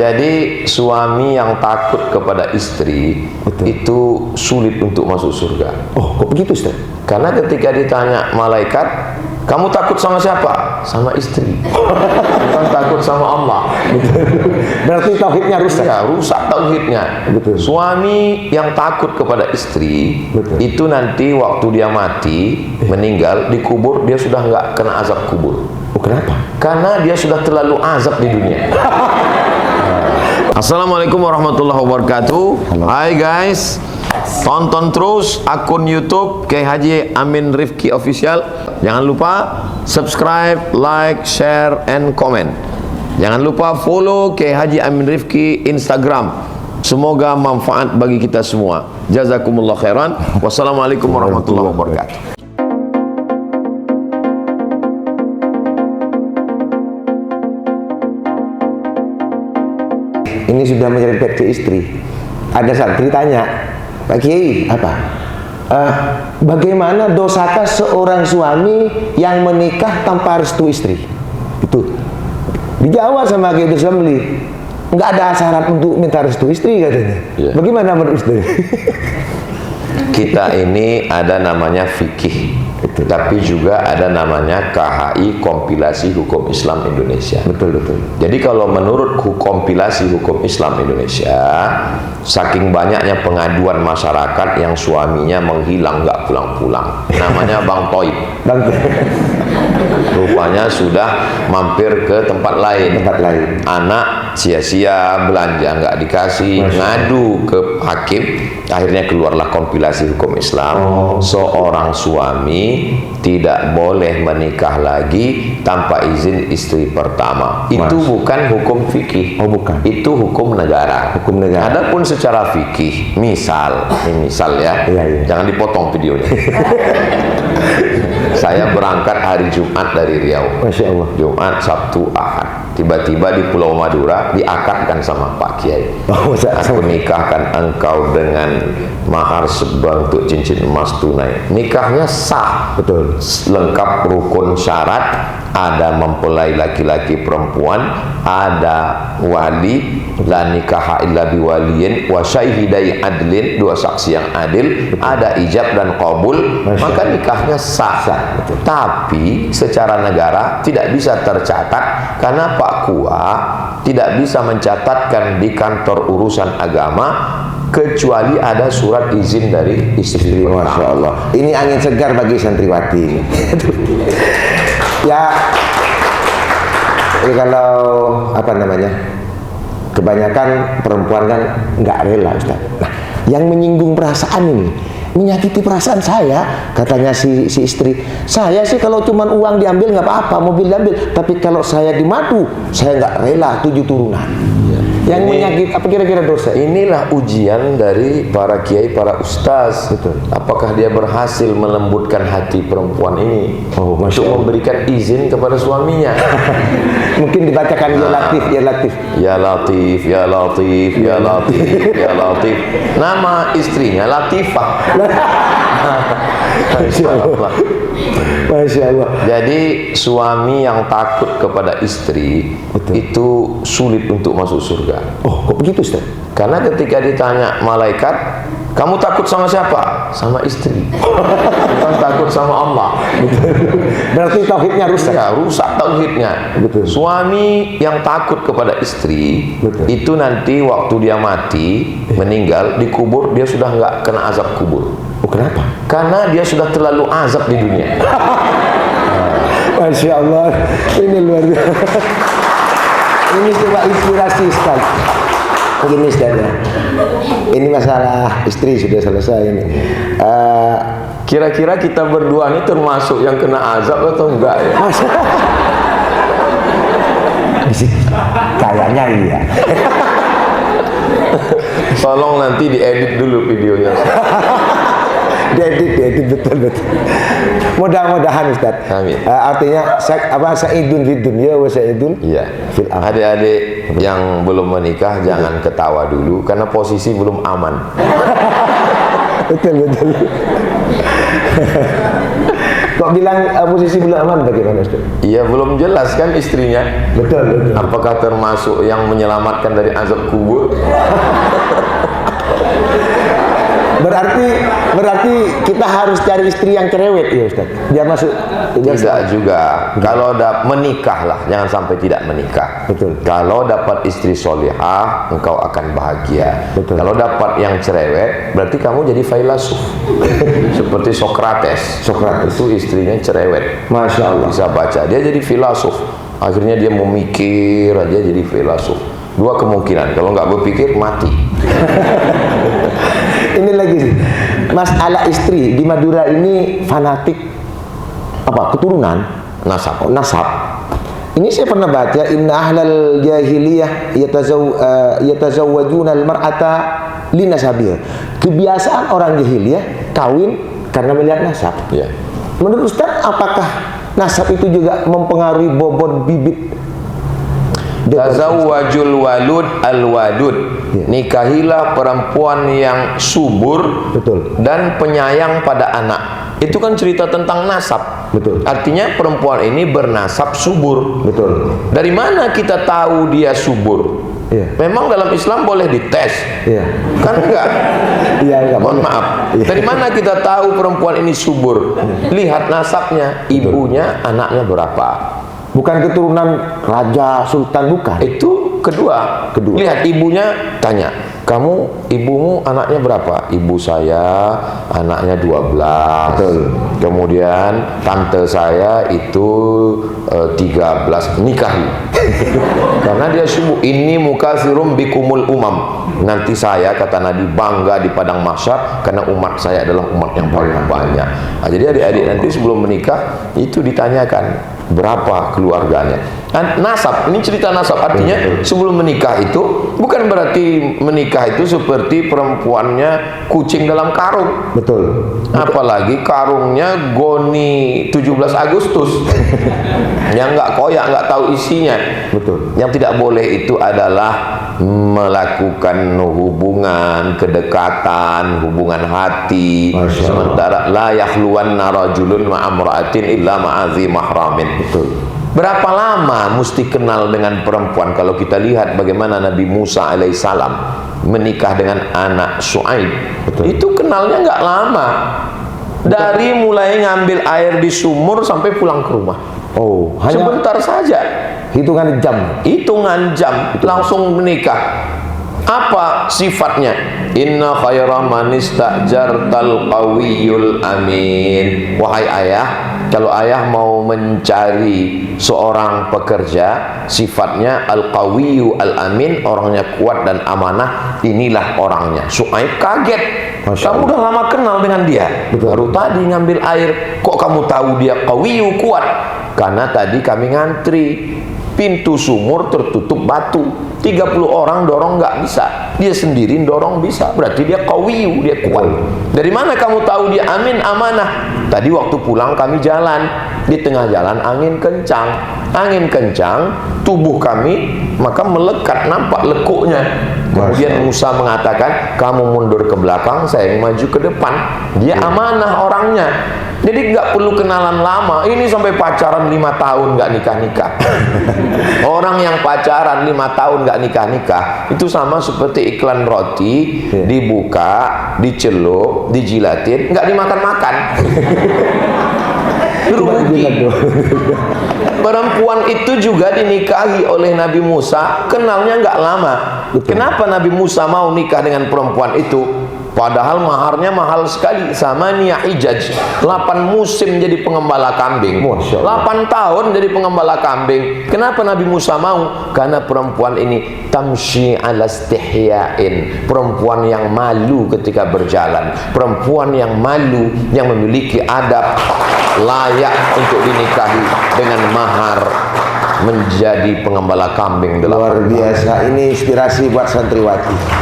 Jadi suami yang takut kepada istri itu sulit untuk masuk surga. Oh, kok begitu, Ustaz? Karena ketika ditanya malaikat, kamu takut sama siapa? Sama istri. Bukan takut sama Allah. Berarti tauhidnya rusak. Ya, rusak tauhidnya. Betul. Suami yang takut kepada istri, itu nanti waktu dia mati, meninggal, dikubur, dia sudah nggak kena azab kubur. Oh, kenapa? Karena dia sudah terlalu azab di dunia. Assalamualaikum warahmatullahi wabarakatuh. Hai guys, tonton terus akun YouTube Kiai Haji Amin Rifki Official. Jangan lupa subscribe, like, share, and comment. Jangan lupa follow Kiai Haji Amin Rifki Instagram. Semoga manfaat bagi kita semua. Jazakumullah khairan. Wassalamualaikum warahmatullahi wabarakatuh. Ini sudah menyerempet ke istri. Ada santri tanya, Pak Kiai, apa? Bagaimana dosakah seorang suami yang menikah tanpa restu istri? Itu dijawab sama Kiai Samli, nggak ada syarat untuk minta restu istri katanya. Ya. Bagaimana menurut istri? Kita ini ada namanya fikih, tapi juga ada namanya KHI, Kompilasi Hukum Islam Indonesia. Betul. Jadi kalau menurut kompilasi hukum Islam Indonesia, saking banyaknya pengaduan masyarakat yang suaminya menghilang nggak pulang-pulang, namanya Bang Toib. Rupanya sudah mampir ke tempat lain. Anak sia-sia belanja nggak dikasih, ngadu ke hakim, akhirnya keluarlah kompilasi hukum Islam. Seorang suami tidak boleh menikah lagi tanpa izin istri pertama. Itu bukan hukum fikih. Oh, bukan. Itu hukum negara. Adapun secara fikih, misal ya, jangan dipotong videonya. Saya berangkat hari Jumat dari Riau. Masya Allah. Jumat, Sabtu, Ahad. Tiba-tiba di Pulau Madura diakadkan sama Pak Kiai. Aku nikahkan engkau dengan mahar sebentuk cincin emas tunai. Nikahnya sah. Betul. Lengkap rukun syarat. Ada mempelai laki-laki perempuan, ada wali, la nikaha illa biwaliyin wa syahidai adlin, dua saksi yang adil, ada ijab dan qabul, maka nikahnya sah. Tapi secara negara tidak bisa tercatat karena Pak Kua tidak bisa mencatatkan di kantor urusan agama kecuali ada surat izin dari istri. Masya Allah. Ini angin segar bagi santriwati. Ya, kalau apa namanya, kebanyakan perempuan kan nggak rela, Ustaz. Nah, yang menyinggung perasaan ini, menyakiti perasaan saya, katanya si istri. Saya sih kalau cuma uang diambil nggak apa-apa, mobil diambil. Tapi kalau saya dimadu, saya nggak rela 7 turunan. Yang menyakiti, apa kira-kira dosa? Inilah ujian dari para kiai, para ustaz. Apakah dia berhasil melembutkan hati perempuan ini untuk memberikan izin kepada suaminya? Mungkin dibacakan ya Latif, ya Latif. Ya Latif, ya Latif, ya Latif, ya Latif. Nama istrinya Latifah. Masya Allah. Masya Allah. Jadi suami yang takut kepada istri itu sulit untuk masuk surga. Oh, kok begitu, Ustaz? Karena ketika ditanya malaikat, kamu takut sama siapa? Sama istri. Bukan takut sama Allah. Berarti tauhidnya rusak. Ya, rusak tauhidnya. Suami yang takut kepada istri, itu nanti waktu dia mati, meninggal, dikubur, dia sudah nggak kena azab kubur. Oh, kenapa? Karena dia sudah terlalu azab di dunia. Masya Allah, ini luar biasa. Ini coba inspirasi sekali. Begini, Ustaz, ya. Ini masalah istri sudah selesai ini. Kira-kira kita berdua ini termasuk yang kena azab atau enggak ya? Kayaknya iya. Tolong nanti diedit dulu videonya. diedit betul. Mudah-mudahan, Ustaz. Amin. Artinya sa'idun fid dunya wa sa'idun fil akhirah. Adik-adik yang belum menikah jangan ketawa dulu karena posisi belum aman. Betul. Kok bilang posisi belum aman bagaimana Ustaz? Iya, belum jelas kan istrinya. Betul. Apakah termasuk yang menyelamatkan dari azab kubur? Berarti kita harus cari istri yang cerewet ya Ustaz, biar masuk. Tidak juga. Kalau menikah lah, jangan sampai tidak menikah. Betul. Kalau dapat istri solihah, engkau akan bahagia. Betul. Kalau dapat yang cerewet, berarti kamu jadi filsuf. Seperti Sokrates. Itu istrinya cerewet. Masya Allah. Bisa baca, dia jadi filsuf. Akhirnya dia memikir aja jadi filsuf. Dua kemungkinan, kalau nggak berpikir mati. Ini lagi sih, masalah istri di Madura ini fanatik apa keturunan Nasab. nasab. Ini saya pernah baca inna ahlal jahiliyah yatazawwajuna al-mar'ata linasabiha. Kebiasaan orang jahiliyah kawin karena melihat nasab. Ya. Menurut Ustaz, apakah nasab itu juga mempengaruhi bobot bibit? Tazawwajul walud al-wadud. Ya. Nikahilah perempuan yang subur. Betul. Dan penyayang pada anak. Itu kan cerita tentang nasab. Betul. Artinya perempuan ini bernasab subur. Betul. Dari mana kita tahu dia subur? Iya. Memang dalam Islam boleh dites. Iya. Kan enggak? Iya, enggak. Mohon maaf. Iya. Dari mana kita tahu perempuan ini subur? Lihat nasabnya, ibunya, anaknya berapa? Bukan keturunan raja sultan, bukan. Itu kedua. Lihat ibunya, tanya, kamu, ibumu anaknya berapa? Ibu saya anaknya 12. Betul. Kemudian tante saya itu 13. Nikahi. Karena dia subur. Ini mukatsirum bikumul umam. Nanti saya, kata Nabi, bangga di padang mahsyar karena umat saya adalah umat yang paling banyak. Nah, jadi adik-adik nanti sebelum menikah itu ditanyakan berapa keluarganya. Nasab, ini cerita nasab, artinya sebelum menikah itu bukan berarti menikah itu seperti perempuannya kucing dalam karung. Betul. Apalagi karungnya goni 17 Agustus yang nggak koyak, nggak tahu isinya. Betul. Yang tidak boleh itu adalah melakukan hubungan, kedekatan, hubungan hati. Sementara la yakhluwanna rajulun ma'amra'atin illa ma'azi mahramin. Betul. Berapa lama mesti kenal dengan perempuan? Kalau kita lihat bagaimana Nabi Musa alaihissalam menikah dengan anak Syuaib, itu kenalnya nggak lama. Dari mulai ngambil air di sumur sampai pulang ke rumah. Oh, hanya sebentar saja. hitungan jam. Hitungan jam langsung menikah. Apa sifatnya? Inna khaira man istajartal qawiyul amin. Wahai ayah, kalau ayah mau mencari seorang pekerja, sifatnya al-qawiyu al-amin, orangnya kuat dan amanah, inilah orangnya. Syuaib kaget. Kamu udah lama kenal dengan dia. Baru tadi ngambil air, kok kamu tahu dia qawiyu, kuat? Karena tadi kami ngantri. Pintu sumur tertutup batu, 30 orang dorong nggak bisa, dia sendiri dorong bisa, berarti dia qawiyu, dia kuat. Dari mana kamu tahu dia amin, amanah? Tadi waktu pulang kami jalan, di tengah jalan angin kencang, tubuh kami maka melekat, nampak lekuknya. Kemudian Musa mengatakan, kamu mundur ke belakang, saya yang maju ke depan. Dia amanah orangnya. Jadi nggak perlu kenalan lama. Ini sampai pacaran 5 tahun nggak nikah-nikah. Orang yang pacaran 5 tahun nggak nikah-nikah itu sama seperti iklan roti, dibuka, dicelup, dijilatin, nggak dimakan-makan. Rugi. Perempuan itu juga dinikahi oleh Nabi Musa, kenalnya nggak lama. Kenapa Nabi Musa mau nikah dengan perempuan itu? Padahal maharnya mahal sekali. Sama Nia Hijaj, 8 musim jadi pengembala kambing, 8 tahun jadi pengembala kambing. Kenapa Nabi Musa mau? Karena perempuan ini tamshi ala istihyain, perempuan yang malu ketika berjalan, perempuan yang malu, yang memiliki adab, layak untuk dinikahi dengan mahar menjadi pengembala kambing. Luar biasa, ini inspirasi buat santriwati.